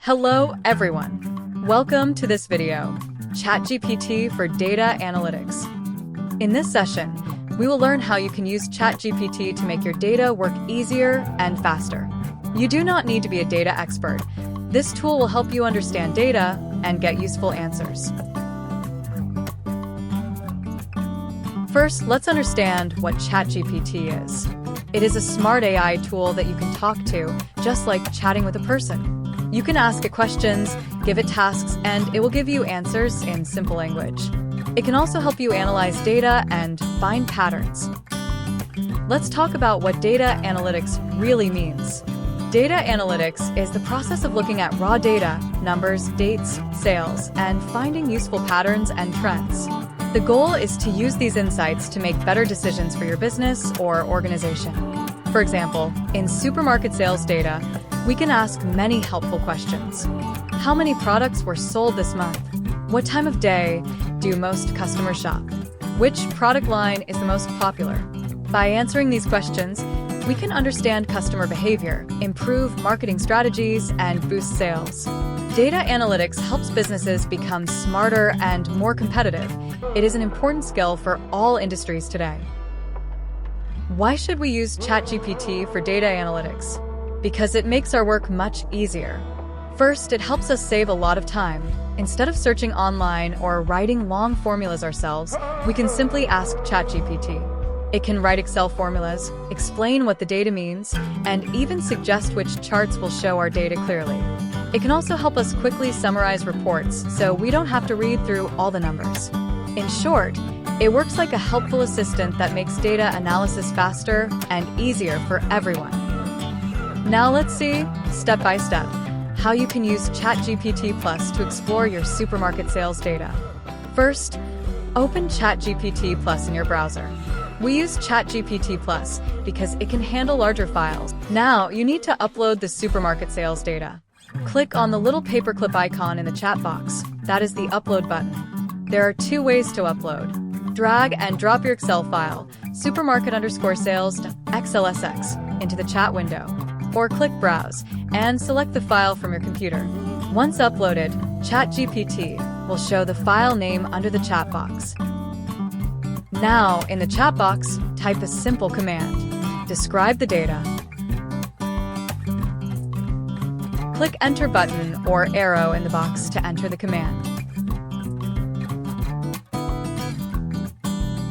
Hello, everyone. Welcome to this video, ChatGPT for Data Analytics. In this session, we will learn how you can use ChatGPT to make your data work easier and faster. You do not need to be a data expert. This tool will help you understand data and get useful answers. First, let's understand what ChatGPT is. It is a smart AI tool that you can talk to, just like chatting with a person. You can ask it questions, give it tasks, and it will give you answers in simple language. It can also help you analyze data and find patterns. Let's talk about what data analytics really means. Data analytics is the process of looking at raw data, numbers, dates, sales, and finding useful patterns and trends. The goal is to use these insights to make better decisions for your business or organization. For example, in supermarket sales data, we can ask many helpful questions. How many products were sold this month? What time of day do most customers shop? Which product line is the most popular? By answering these questions, we can understand customer behavior, improve marketing strategies, and boost sales. Data analytics helps businesses become smarter and more competitive. It is an important skill for all industries today. Why should we use ChatGPT for data analytics? Because it makes our work much easier. First, it helps us save a lot of time. Instead of searching online or writing long formulas ourselves, we can simply ask ChatGPT. It can write Excel formulas, explain what the data means, and even suggest which charts will show our data clearly. It can also help us quickly summarize reports, so we don't have to read through all the numbers. In short, it works like a helpful assistant that makes data analysis faster and easier for everyone. Now let's see, step by step, how you can use ChatGPT Plus to explore your supermarket sales data. First, open ChatGPT Plus in your browser. We use ChatGPT Plus because it can handle larger files. Now, you need to upload the supermarket sales data. Click on the little paperclip icon in the chat box. That is the upload button. There are two ways to upload. Drag and drop your Excel file, supermarket_sales.xlsx, into the chat window. Or click Browse and select the file from your computer. Once uploaded, ChatGPT will show the file name under the chat box. Now, in the chat box, type a simple command. Describe the data. Click Enter button or arrow in the box to enter the command.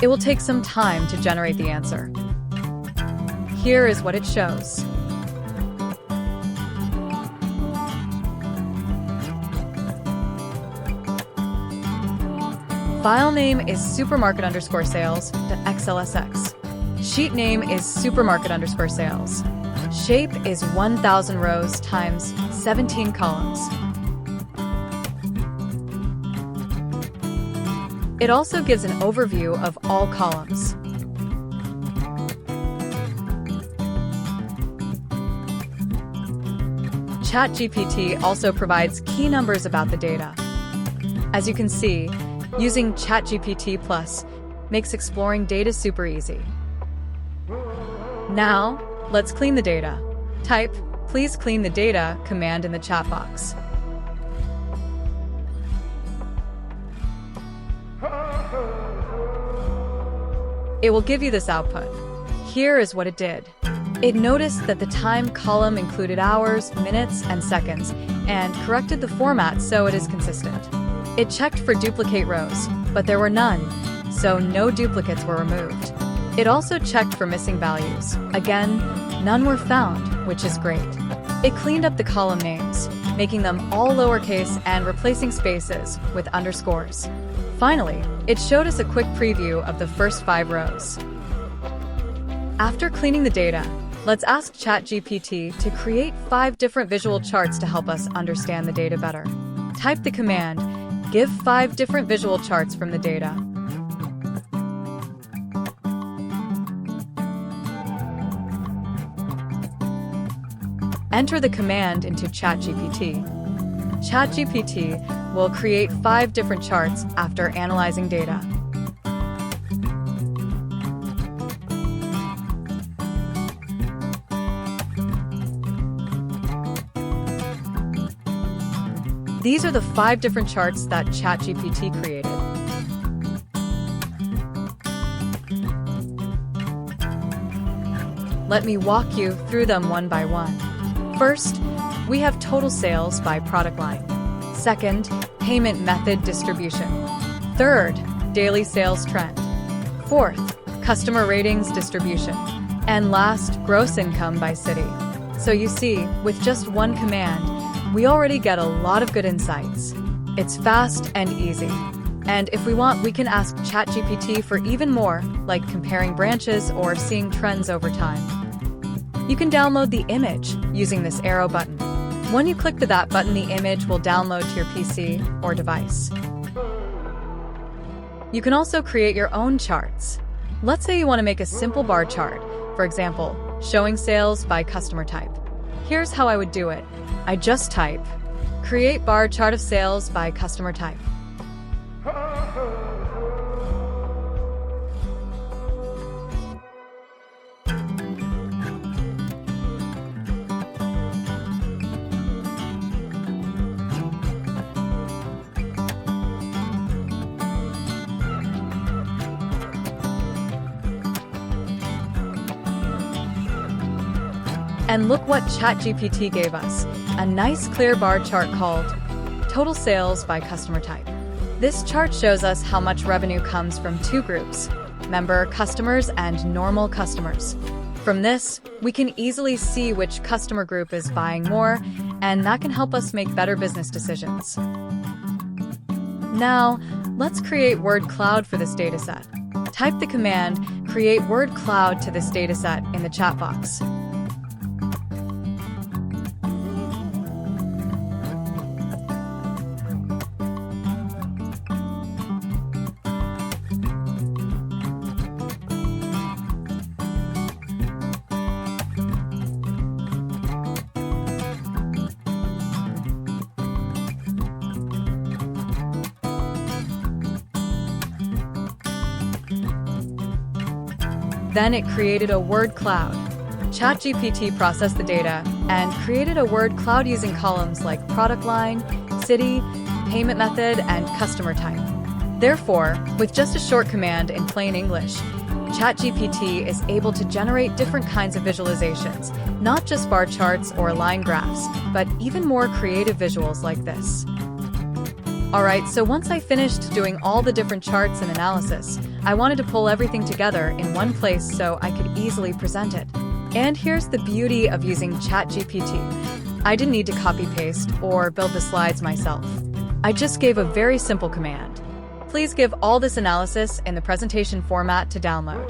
It will take some time to generate the answer. Here is what it shows. File name is supermarket_sales.xlsx. Sheet name is supermarket_sales. Shape is 1000 rows times 17 columns. It also gives an overview of all columns. ChatGPT also provides key numbers about the data. As you can see, using ChatGPT Plus makes exploring data super easy. Now, let's clean the data. Type, "Please clean the data" command in the chat box. It will give you this output. Here is what it did. It noticed that the time column included hours, minutes, and seconds, and corrected the format so it is consistent. It checked for duplicate rows, but there were none, so no duplicates were removed. It also checked for missing values. Again, none were found, which is great. It cleaned up the column names, making them all lowercase and replacing spaces with underscores. Finally, it showed us a quick preview of the first 5 rows. After cleaning the data, let's ask ChatGPT to create 5 different visual charts to help us understand the data better. Type the command, "Give 5 different visual charts from the data." Enter the command into ChatGPT. ChatGPT will create 5 different charts after analyzing data. These are the 5 different charts that ChatGPT created. Let me walk you through them one by one. First, we have total sales by product line. Second, payment method distribution. Third, daily sales trend. Fourth, customer ratings distribution. And last, gross income by city. So you see, with just one command, we already get a lot of good insights. It's fast and easy. And if we want, we can ask ChatGPT for even more, like comparing branches or seeing trends over time. You can download the image using this arrow button. When you click that button, the image will download to your PC or device. You can also create your own charts. Let's say you want to make a simple bar chart, for example, showing sales by customer type. Here's how I would do it. I just type, create bar chart of sales by customer type. And look what ChatGPT gave us, a nice clear bar chart called Total Sales by Customer Type. This chart shows us how much revenue comes from 2 groups, member customers and normal customers. From this, we can easily see which customer group is buying more, and that can help us make better business decisions. Now, let's create word cloud for this dataset. Type the command, create word cloud to this dataset in the chat box. Then it created a word cloud. ChatGPT processed the data and created a word cloud using columns like product line, city, payment method, and customer type. Therefore, with just a short command in plain English, ChatGPT is able to generate different kinds of visualizations, not just bar charts or line graphs, but even more creative visuals like this. Alright, so once I finished doing all the different charts and analysis, I wanted to pull everything together in one place so I could easily present it. And here's the beauty of using ChatGPT. I didn't need to copy-paste or build the slides myself. I just gave a very simple command. Please give all this analysis in the presentation format to download.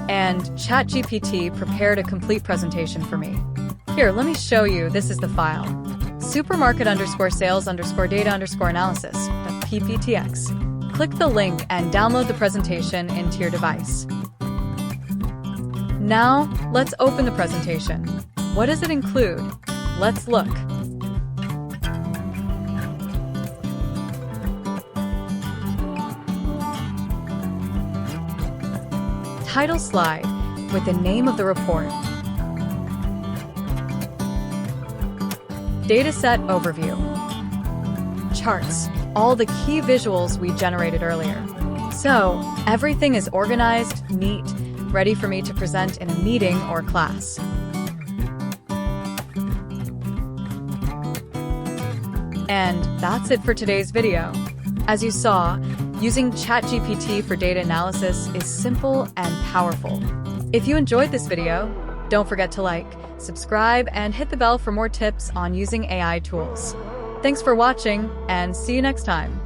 And ChatGPT prepared a complete presentation for me. Here, let me show you. This is the file. supermarket_sales_data_analysis.pptx. Click the link and download the presentation into your device. Now, let's open the presentation. What does it include? Let's look. Title slide with the name of the report. Dataset overview. Charts, all the key visuals we generated earlier. So, everything is organized, neat, ready for me to present in a meeting or class. And that's it for today's video. As you saw, using ChatGPT for data analysis is simple and powerful. If you enjoyed this video, don't forget to like, subscribe, and hit the bell for more tips on using AI tools. Thanks for watching, and see you next time.